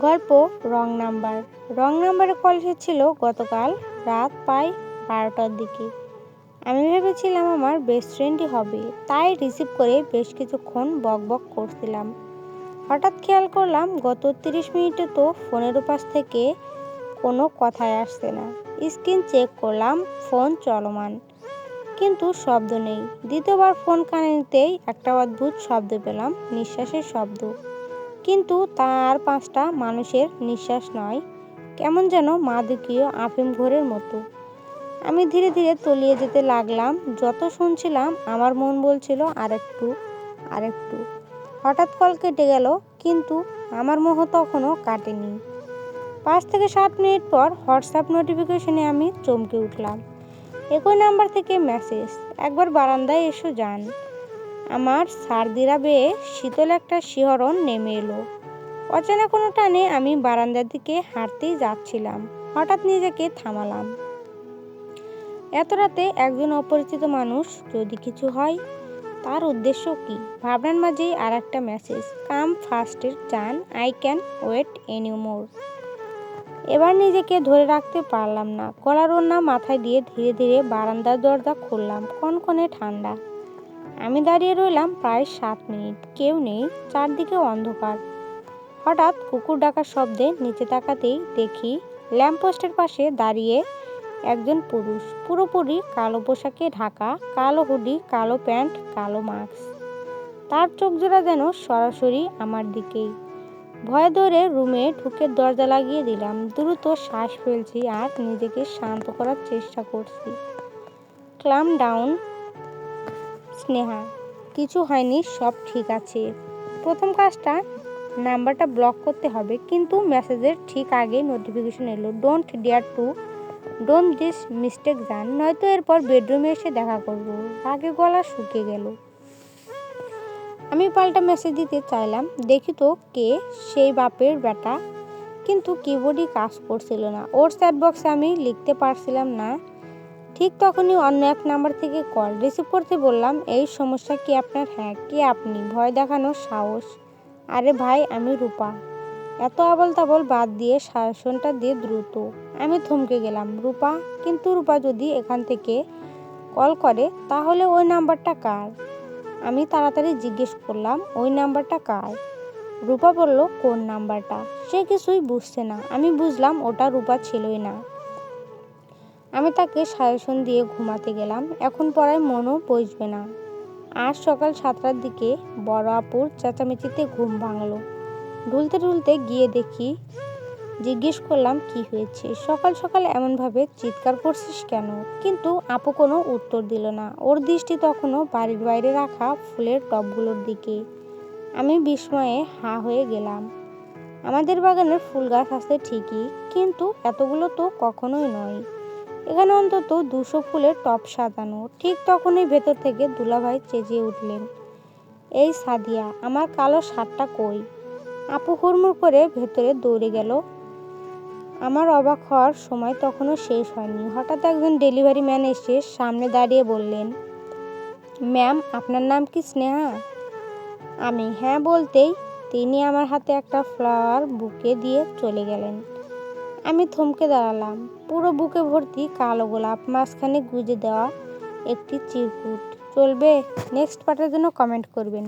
গল্প wrong number. রং নাম্বারে call এসেছিল গতকাল রাত প্রায় 12টার দিকে। আমি ভেবেছিলাম আমার বেস্ট ফ্রেন্ডই হবে, তাই রিসিভ করে বেশ কিছুক্ষণ বকবক করছিলাম। হঠাৎ খেয়াল করলাম গত 30 মিনিটে তো ফোনের ওপাশ থেকে কোনো কথাই আসছে না। স্ক্রিন চেক করলাম, ফোন চলমান, কিন্তু শব্দ নেই। দ্বিতীয়বার ফোন কানে নিতেই একটা অদ্ভুত শব্দ পেলাম, নিঃশ্বাসের শব্দ। কিন্তু তার 5টা মানুষের নিঃশ্বাস নয়, কেমন যেন মাদকীয় আফিম ঘোরের মতো। আমি ধীরে ধীরে তলিয়ে যেতে লাগলাম। যত শুনছিলাম আমার মন বলছিল আরেকটু আরেকটু। হঠাৎ কল কেটে গেল, কিন্তু আমার মোহ তখনও কাটেনি। 5 থেকে 7 মিনিট পর হোয়াটসঅ্যাপ নোটিফিকেশনে আমি চমকে উঠলাম। একই নাম্বার থেকে মেসেজ, একবার বারান্দায় এসো যান। আমার সার্দিরা বেয়ে শীতল একটা শিহরণ নেমে এলো। অচেনা কোনো টানে আমি বারান্দার দিকে হাঁটতেই যাচ্ছিলাম। হঠাৎ নিজেকে থামালাম। এত রাতে একজন অপরিচিত মানুষ, যদি কিছু হয়, তার উদ্দেশ্য কি? ভাবনার মাঝেই আর একটা মেসেজ, কাম ফাস্টের যান, আই ক্যান ওয়েট এনিমোর। এবার নিজেকে ধরে রাখতে পারলাম না। গলার ওড়না মাথায় দিয়ে ধীরে ধীরে বারান্দার দরজা খুললাম। কনকনে ঠান্ডা। আমি দাঁড়িয়ে রইলাম প্রায় 7 মিনিট। কেউ নেই, চারদিকে অন্ধকার। হঠাৎ কুকুর ডাকার শব্দে নিচে তাকাতেই দেখি ল্যাম্পপোস্টের পাশে দাঁড়িয়ে একজন পুরুষ, পুরোপুরি কালো পোশাকে ঢাকা, কালো হুডি, কালো প্যান্ট, কালো মাস্ক। তার চোখ জোড়া যেন সরাসরি আমার দিকেই। ভয়ে ধরে রুমে ঢুকে দরজা লাগিয়ে দিলাম। দ্রুত শ্বাস ফেলছি আর নিজেকে শান্ত করার চেষ্টা করছি। ক্লাম ডাউন স্নেহা, কিছু হয়নি, সব ঠিক আছে। প্রথম কাজটা নাম্বারটা ব্লক করতে হবে। কিন্তু মেসেজের ঠিক আগে নোটিফিকেশন এলো, ডোন্ট দিস মিস্টেক যান, নয়তো এরপর বেডরুমে এসে দেখা করব। রাগে গলা শুকিয়ে গেল। আমি পাল্টা মেসেজ দিতে চাইলাম, দেখি তো কে, সেই বাপের বেটা। কিন্তু কিবোর্ডই কাজ করছিল না। ওর চ্যাট বক্সে আমি লিখতে পারছিলাম না। ঠিক তখনই অন্য এক নাম্বার থেকে কল। রিসিভ করতে বললাম, এই সমস্যা কি আপনার? হ্যাঁ, কে আপনি? ভয় দেখানোর সাহস। আরে ভাই, আমি রূপা। এত আবল তাবল বাদ দিয়ে শাসনটা দিয়ে দ্রুত। আমি থমকে গেলাম। রূপা? কিন্তু রূপা যদি এখান থেকে কল করে, তাহলে ওই নাম্বারটা কার? আমি তাড়াতাড়ি জিজ্ঞেস করলাম, ওই নাম্বারটা কার? রূপা বলল, কোন নাম্বারটা? সে কিছুই বুঝছে না। আমি বুঝলাম ওটা রূপা ছিলই না। আমি তাকে সাজেশন দিয়ে ঘুমাতে গেলাম। এখন পড়ায় মনও বসবে না। আজ সকাল 7টার দিকে বড় আপুর চেঁচামেচিতে ঘুম ভাঙলো। ঢুলতে ঢুলতে গিয়ে দেখি, জিজ্ঞেস করলাম, কি হয়েছে? সকাল সকাল এমনভাবে চিৎকার করছিস কেন? কিন্তু আপু কোনো উত্তর দিল না। ওর দৃষ্টি তখনও বাড়ির বাইরে রাখা ফুলের টবগুলোর দিকে। আমি বিস্ময়ে হাঁ হয়ে গেলাম। আমাদের বাগানের ফুল গাছ আছে ঠিকই, কিন্তু এতগুলো তো কখনোই নয়। এখানে অন্তত 200 ফুলের টব সাজানো। ঠিক তখনই ভেতর থেকে দুলাভাই চেঁচিয়ে উঠলেন, এই সাদিয়া, আমার কালো শার্টটা কই? আপু হুড়মুড় করে ভেতরে দৌড়ে গেল। আমার অবাক হওয়ার সময় তখনও শেষ হয়নি। হঠাৎ একজন ডেলিভারি ম্যান এসে সামনে দাঁড়িয়ে বললেন, ম্যাম, আপনার নাম কি স্নেহা? আমি হ্যাঁ বলতেই তিনি আমার হাতে একটা ফ্লাওয়ার বুকে দিয়ে চলে গেলেন। আমি থমকে দাঁড়ালাম। পুরো বুকে ভর্তি কালো গোলাপ, মাঝখানে গুজে দেওয়া একটি চিরকুট। চলবে? নেক্সট পার্টের জন্য কমেন্ট করবেন।